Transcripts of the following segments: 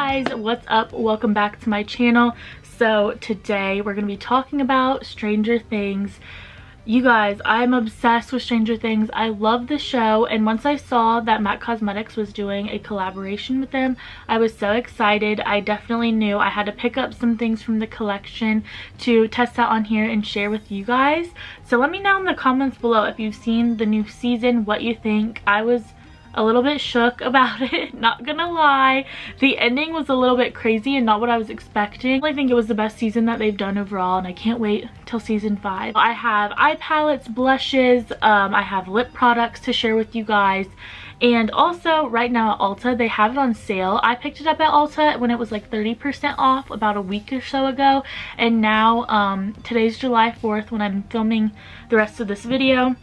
guys, what's up? Welcome back to my channel. So today we're gonna be talking about Stranger Things. You guys, I'm obsessed with Stranger Things. I love the show, and once I saw that MAC Cosmetics was doing a collaboration with them, I was so excited. I definitely knew I had to pick up some things from the collection to test out on here and share with you guys. So let me know in the comments below if you've seen the new season, what you think. I was a little bit shook about it, not gonna lie. The ending was a little bit crazy and not what I was expecting. I think it was the best season that they've done overall, and I can't wait till season 5. I have eye palettes, blushes, I have lip products to share with you guys. And also right now at Ulta, they have it on sale. I picked it up at Ulta when it was like 30% off about a week or so ago. And now today's July 4th when I'm filming the rest of this video.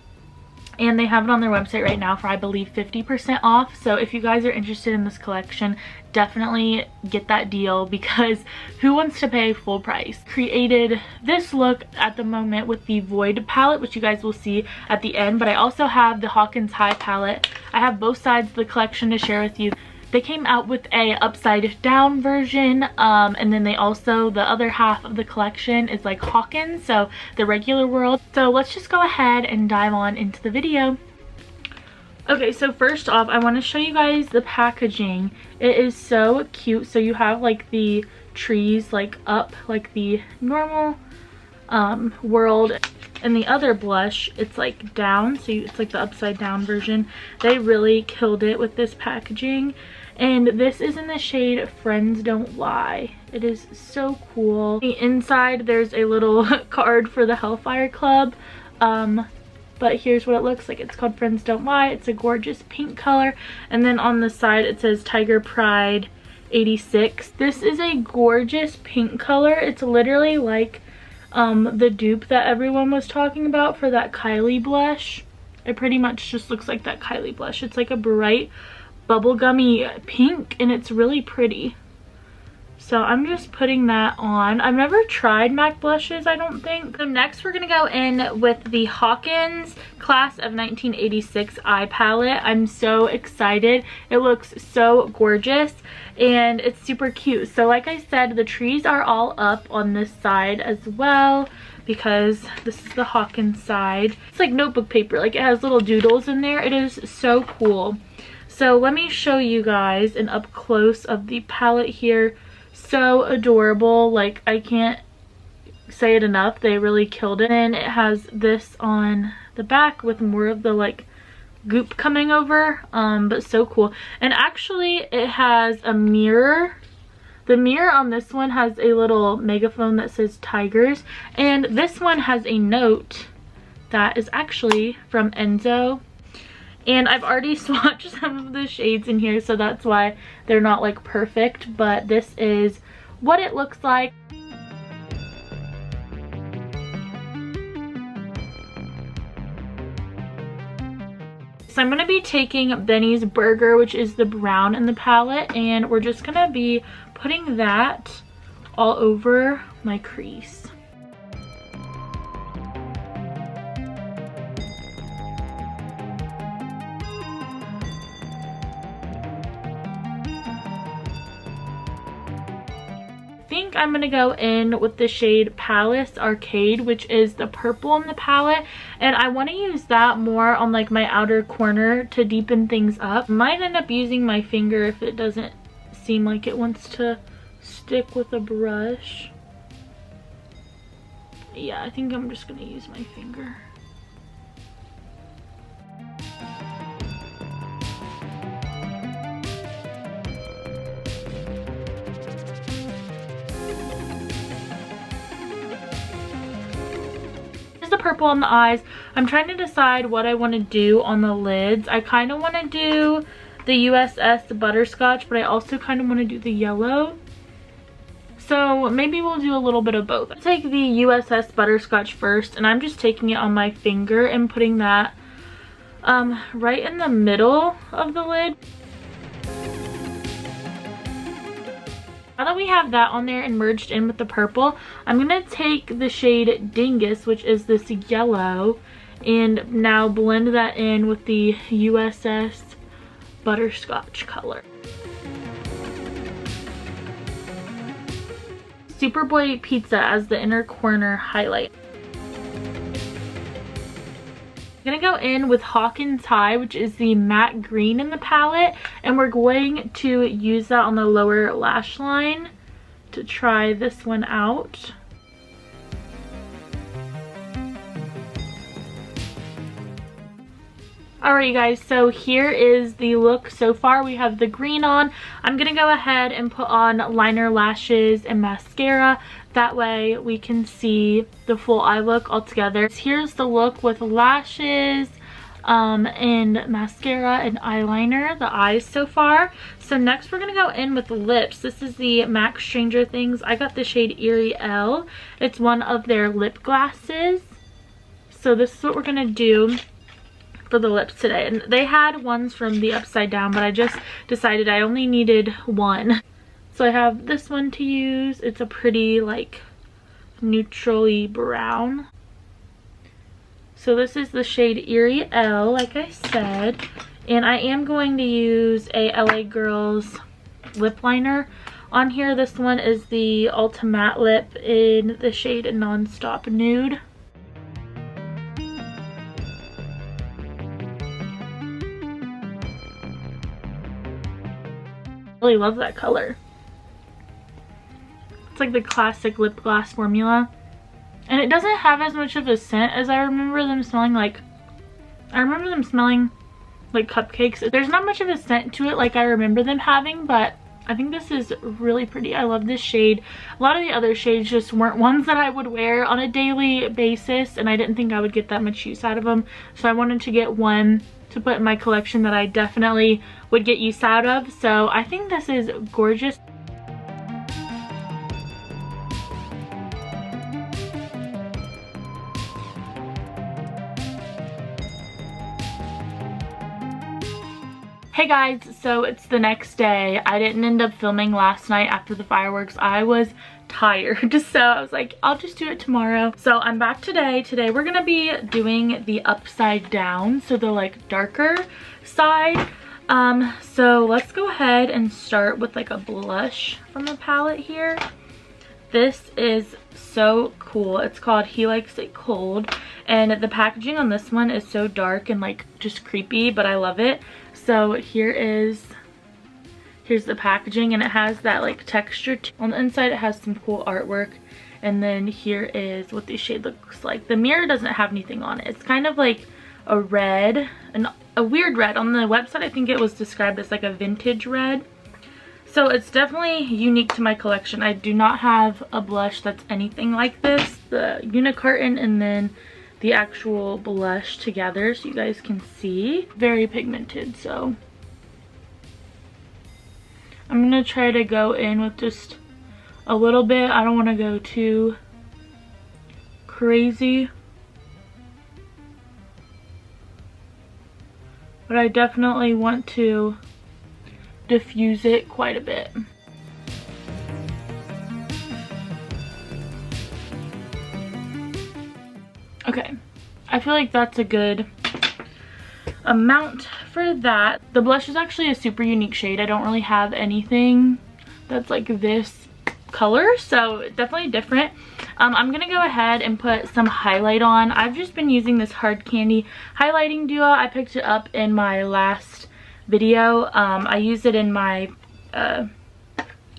And they have it on their website right now for, I believe, 50% off. So if you guys are interested in this collection, definitely get that deal, because who wants to pay full price? Created this look at the moment with the Void palette, which you guys will see at the end. But I also have the Hawkins High palette. I have both sides of the collection to share with you. They came out with a upside down version, and then they also, the other half of the collection is like Hawkins, so the regular world. So let's just go ahead and dive on into the video. Okay, so first off, I want to show you guys the packaging. It is so cute. So you have like the trees like up like the normal world, and the other blush, it's like down, so it's like the upside down version. They really killed it with this packaging. And this is in the shade Friends Don't Lie. It is so cool. The inside, there's a little card for the Hellfire Club. But here's what it looks like. It's called Friends Don't Lie. It's a gorgeous pink color. And then on the side, it says Tiger Pride 86. This is a gorgeous pink color. It's literally like the dupe that everyone was talking about for that Kylie blush. It pretty much just looks like that Kylie blush. It's like a bright bubblegummy pink, and it's really pretty. So I'm just putting that on. I've never tried MAC blushes, I don't think. So next we're gonna go in with the Hawkins Class of 1986 eye palette. I'm so excited. It looks so gorgeous and it's super cute. So like I said, the trees are all up on this side as well, because this is the Hawkins side. It's like notebook paper, like it has little doodles in there. It is so cool. So let me show you guys an up close of the palette here. So adorable, like I can't say it enough. They really killed it. And it has this on the back with more of the like goop coming over, but so cool. And actually it has a mirror. The mirror on this one has a little megaphone that says Tigers, and this one has a note that is actually from Enzo. And I've already swatched some of the shades in here, so that's why they're not like perfect, but this is what it looks like. So I'm going to be taking Benny's Burger, which is the brown in the palette, and we're just going to be putting that all over my crease. I'm gonna go in with the shade Palace Arcade, which is the purple in the palette, and I want to use that more on like my outer corner to deepen things up. Might end up using my finger if it doesn't seem like it wants to stick with a brush. Yeah, I think I'm just gonna use my finger. Purple on the eyes. I'm trying to decide what I want to do on the lids. I kind of want to do the USS Butterscotch, but I also kind of want to do the yellow. So maybe we'll do a little bit of both. I'll take the USS Butterscotch first, and I'm just taking it on my finger and putting that right in the middle of the lid. Now that we have that on there and merged in with the purple, I'm going to take the shade Dingus, which is this yellow, and now blend that in with the USS Butterscotch color. Superboy Pizza as the inner corner highlight. I'm gonna go in with Hawkins High, which is the matte green in the palette, and we're going to use that on the lower lash line to try this one out. Alright you guys, so here is the look so far. We have the green on. I'm going to go ahead and put on liner, lashes, and mascara. That way we can see the full eye look all together. Here's the look with lashes and mascara and eyeliner, the eyes so far. So next we're going to go in with lips. This is the MAC Stranger Things. I got the shade Eerie L. It's one of their lip glosses. So this is what we're going to do for the lips today, and they had ones from the Upside Down, but I just decided I only needed one, so I have this one to use. It's a pretty like neutrally brown. So this is the shade Eerie L, like I said, and I am going to use a LA Girls lip liner on here. This one is the Ulta Matte Lip in the shade Nonstop Nude. Really love that color. It's like the classic lip gloss formula, and it doesn't have as much of a scent as I remember them smelling like. I remember them smelling like cupcakes. There's not much of a scent to it like I remember them having, but I think this is really pretty. I love this shade. A lot of the other shades just weren't ones that I would wear on a daily basis, and I didn't think I would get that much use out of them, so I wanted to get one to put in my collection that I definitely would get use out of. So I think this is gorgeous. Hey guys, so it's the next day. I didn't end up filming last night after the fireworks. I was tired, so I was like, I'll just do it tomorrow. So I'm back today. Today we're gonna be doing the Upside Down, so the like darker side. So let's go ahead and start with like a blush from the palette here. This is so cool. It's called He Likes It Cold, and the packaging on this one is so dark and like just creepy, but I love it. So here's the packaging, and it has that like texture on the inside. It has some cool artwork, and then here is what the shade looks like. The mirror doesn't have anything on it. It's kind of like a red, a weird red. On the website I think it was described as like a vintage red. So it's definitely unique to my collection. I do not have a blush that's anything like this. The unicarton and then the actual blush together, so you guys can see. Very pigmented, so I'm gonna try to go in with just a little bit. I don't want to go too crazy, but I definitely want to diffuse it quite a bit. Okay, I feel like that's a good amount for that. The blush is actually a super unique shade. I don't really have anything that's like this color, so definitely different. I'm gonna go ahead and put some highlight on. I've just been using this Hard Candy highlighting duo. I picked it up in my last video. I used it in my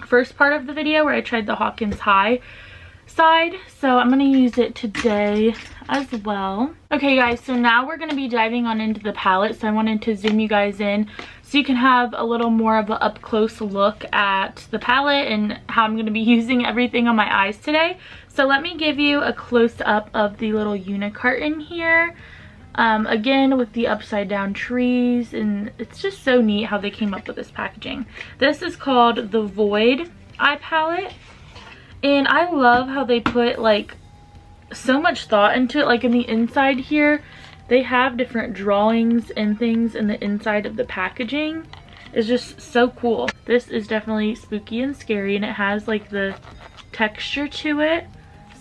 first part of the video where I tried the Hawkins High side, so I'm gonna use it today as well. Okay guys, so now we're gonna be diving on into the palette, so I wanted to zoom you guys in so you can have a little more of an up close look at the palette and how I'm gonna be using everything on my eyes today. So let me give you a close up of the little unicarton here. Again with the upside down trees, and it's just so neat how they came up with this packaging. This is called the Void Eye Palette, and I love how they put like so much thought into it. Like in the inside here, they have different drawings and things in the inside of the packaging. It's just so cool. This is definitely spooky and scary, and it has like the texture to it.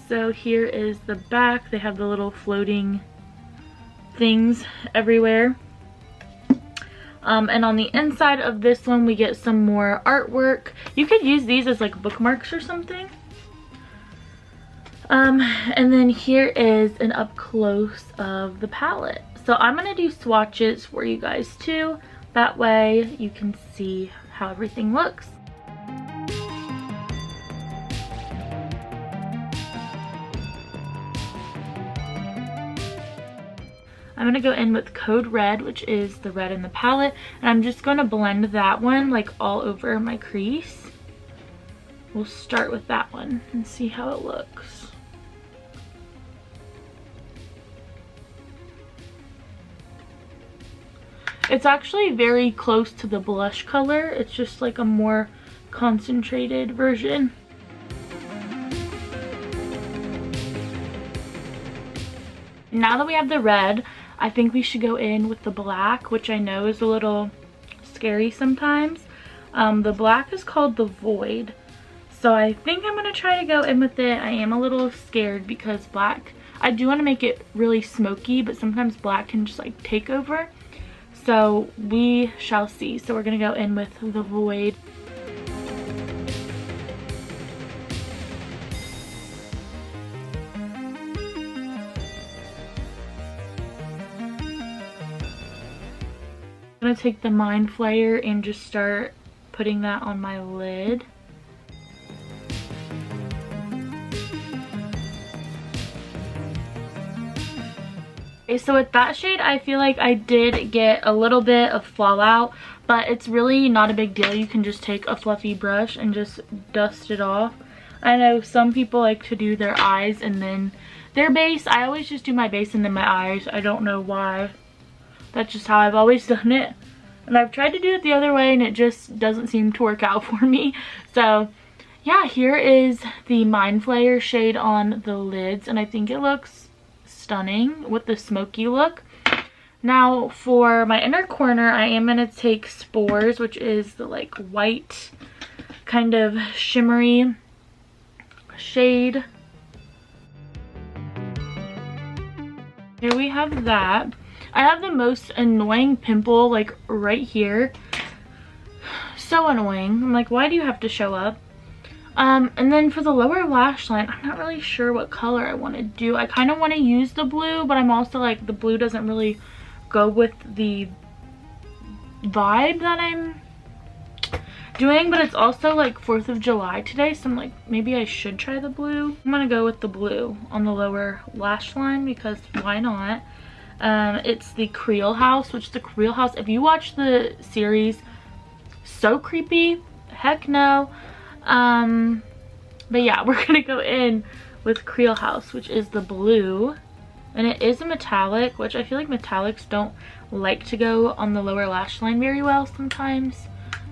So here is the back. They have the little floating things everywhere. And on the inside of this one we get some more artwork. You could use these as like bookmarks or something. And then here is an up close of the palette. So I'm gonna do swatches for you guys too. That way you can see how everything looks. I'm gonna go in with Code Red, which is the red in the palette, and I'm just gonna blend that one like all over my crease. We'll start with that one and see how it looks. It's actually very close to the blush color. It's just like a more concentrated version. Now that we have the red, I think we should go in with the black, which I know is a little scary sometimes. The black is called the Void. So I think I'm going to try to go in with it. I am a little scared because black, I do want to make it really smoky, but sometimes black can just like take over. So we shall see. So we're going to go in with the Void. I'm going to take the Mind Flayer and just start putting that on my lid. Okay, so with that shade, I feel like I did get a little bit of fallout, but it's really not a big deal. You can just take a fluffy brush and just dust it off. I know some people like to do their eyes and then their base. I always just do my base and then my eyes. I don't know why. That's just how I've always done it. And I've tried to do it the other way and it just doesn't seem to work out for me. So yeah, here is the Mind Flayer shade on the lids, and I think it looks stunning with the smoky look. Now for my inner corner, I am going to take Spores, which is the like white kind of shimmery shade. Here we have that. I have the most annoying pimple like right here. So annoying. I'm like, why do you have to show up? And then for the lower lash line, I'm not really sure what color I want to do. I kind of want to use the blue, but I'm also like, the blue doesn't really go with the vibe that I'm doing. But it's also like 4th of July today, so I'm like, maybe I should try the blue. I'm gonna go with the blue on the lower lash line because why not? It's the Creole House, which the Creole House, if you watch the series, so creepy. Heck no. But yeah, we're gonna go in with Creole House, which is the blue, and it is a metallic, which I feel like metallics don't like to go on the lower lash line very well sometimes.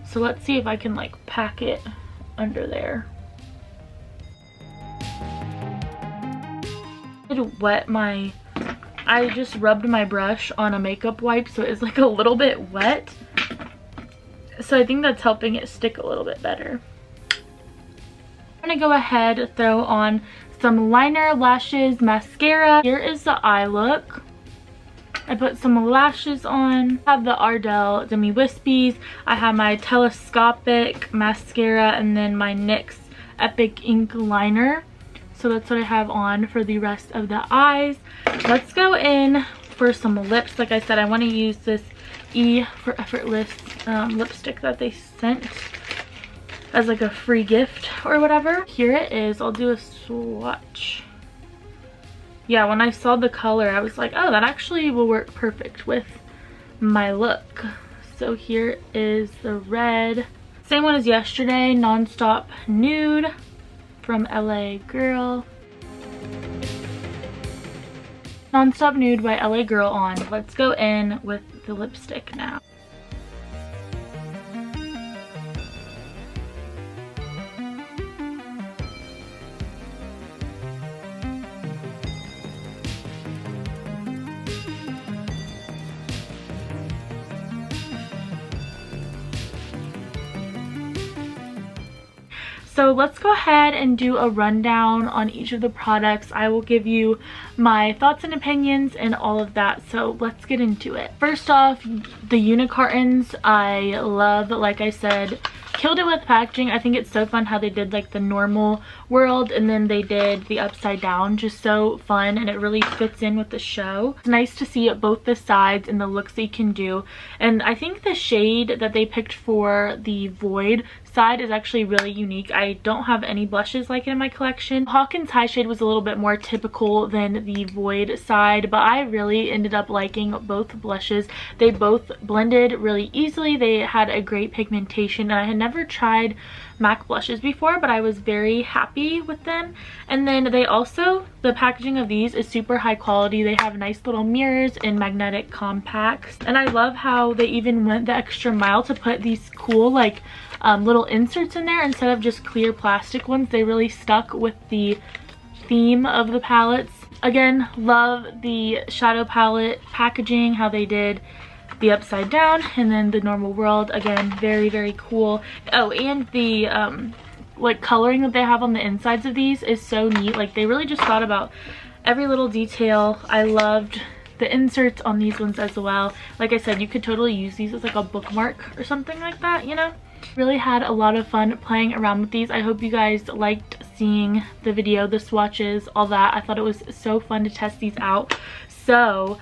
So let's see if I can like pack it under there. I just rubbed my brush on a makeup wipe, so it's like a little bit wet. So I think that's helping it stick a little bit better. I'm gonna go ahead, throw on some liner, lashes, mascara. Here is the eye look. I put some lashes on. I have the Ardell Demi Wispies. I have my telescopic mascara and then my NYX Epic Ink liner. So that's what I have on for the rest of the eyes. Let's go in for some lips. Like I said, I want to use this E for Effortless lipstick that they sent as like a free gift or whatever. Here it is. I'll do a swatch. Yeah, when I saw the color, I was like, oh, that actually will work perfect with my look. So here is the red. Same one as yesterday, Nonstop Nude from LA Girl. Nonstop Nude by LA Girl on. Let's go in with the lipstick now. So let's go ahead and do a rundown on each of the products. I will give you my thoughts and opinions and all of that. So let's get into it. First off, the unicartons I love. Like I said, killed it with packaging. I think it's so fun how they did like the normal world and then they did the upside down. Just so fun, and it really fits in with the show. It's nice to see both the sides and the looks they can do. And I think the shade that they picked for the Void side is actually really unique. I don't have any blushes like it in my collection. Hawkins high shade was a little bit more typical than the Void side, but I really ended up liking both blushes. They both blended really easily. They had a great pigmentation, and I had never tried MAC blushes before, but I was very happy with them. And then they also, the packaging of these is super high quality. They have nice little mirrors and magnetic compacts, and I love how they even went the extra mile to put these cool like little inserts in there instead of just clear plastic ones. They really stuck with the theme of the palettes. Again, love the shadow palette packaging, how they did the upside down and then the normal world. Again, very, very cool. Oh, and the like coloring that they have on the insides of these is so neat. Like, they really just thought about every little detail. I loved the inserts on these ones as well. Like I said, you could totally use these as like a bookmark or something like that, you know. Really had a lot of fun playing around with these. I hope you guys liked seeing the video, the swatches, all that. I thought it was so fun to test these out. So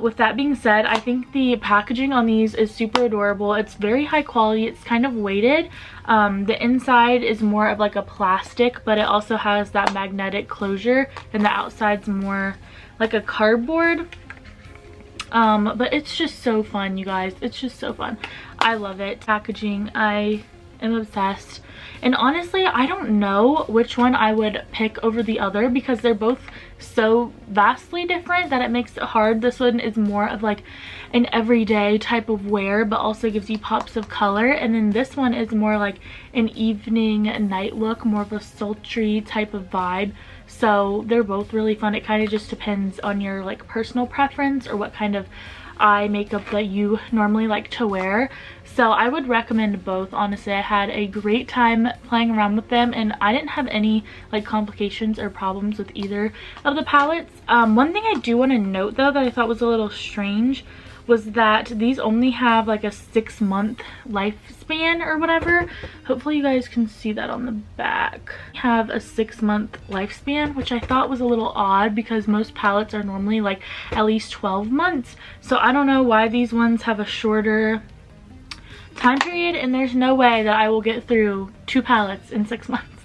with that being said, I think the packaging on these is super adorable. It's very high quality. It's kind of weighted. The inside is more of like a plastic, but it also has that magnetic closure, and the outside's more like a cardboard. But it's just so fun, you guys. It's just so fun. I love it. Packaging, I am obsessed. And honestly, I don't know which one I would pick over the other because they're both so vastly different that it makes it hard. This one is more of like an everyday type of wear, but also gives you pops of color. And then this one is more like an evening night look, more of a sultry type of vibe. So they're both really fun. It kind of just depends on your like personal preference or what kind of eye makeup that you normally like to wear. So I would recommend both. Honestly, I had a great time playing around with them, and I didn't have any like complications or problems with either of the palettes. One thing I do want to note though that I thought was a little strange was that these only have like a 6-month lifespan or whatever. Hopefully you guys can see that on the back. Have a 6-month lifespan, which I thought was a little odd because most palettes are normally like at least 12 months. So I don't know why these ones have a shorter time period, and there's no way that I will get through 2 palettes in 6 months.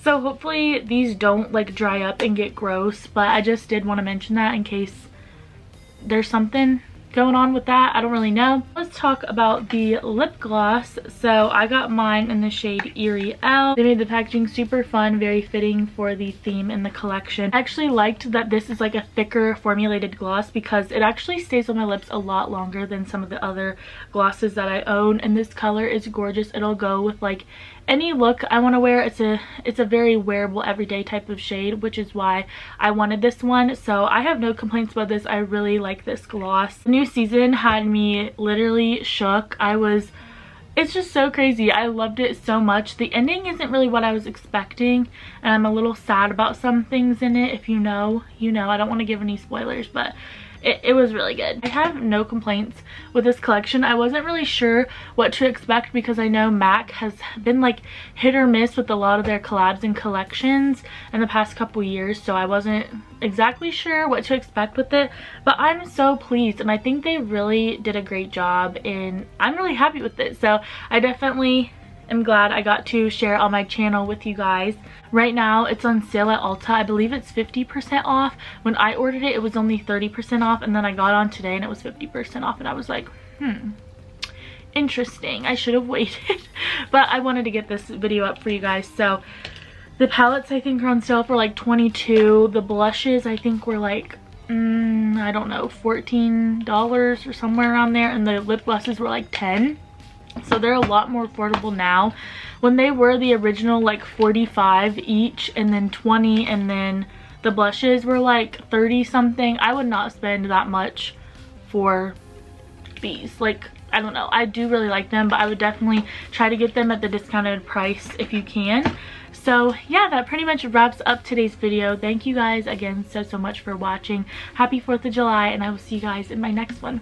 So hopefully these don't like dry up and get gross, but I just did want to mention that in case there's something going on with that. I don't really know. Let's talk about the lip gloss. So I got mine in the shade Grabrielle. They made the packaging super fun, very fitting for the theme in the collection. I actually liked that this is like a thicker formulated gloss because it actually stays on my lips a lot longer than some of the other glosses that I own, and this color is gorgeous. It'll go with like any look I want to wear. It's a very wearable everyday type of shade, which is why I wanted this one. So I have no complaints about this. I really like this gloss. The new season had me literally shook. It's just so crazy. I loved it so much. The ending isn't really what I was expecting, and I'm a little sad about some things in it. If you know, you know. I don't want to give any spoilers, but it was really good. I have no complaints with this collection. I wasn't really sure what to expect because I know MAC has been like hit or miss with a lot of their collabs and collections in the past couple years, so I wasn't exactly sure what to expect with it, but I'm so pleased, and I think they really did a great job, and I'm really happy with it. So I definitely am glad I got to share it on my channel with you guys. Right now it's on sale at Ulta. I believe it's 50% off. When I ordered it, it was only 30% off, and then I got on today and it was 50% off, and I was like, interesting. I should have waited. But I wanted to get this video up for you guys. So the palettes I think are on sale for like $22. The blushes I think were like I don't know, $14 or somewhere around there, and the lip glosses were like $10. So they're a lot more affordable now. When they were the original like $45 each, and then $20, and then the blushes were like $30 something, I would not spend that much for these. Like, I don't know, I do really like them, but I would definitely try to get them at the discounted price if you can. So yeah, that pretty much wraps up today's video. Thank you guys again so much for watching. Happy 4th of July, and I will see you guys in my next one.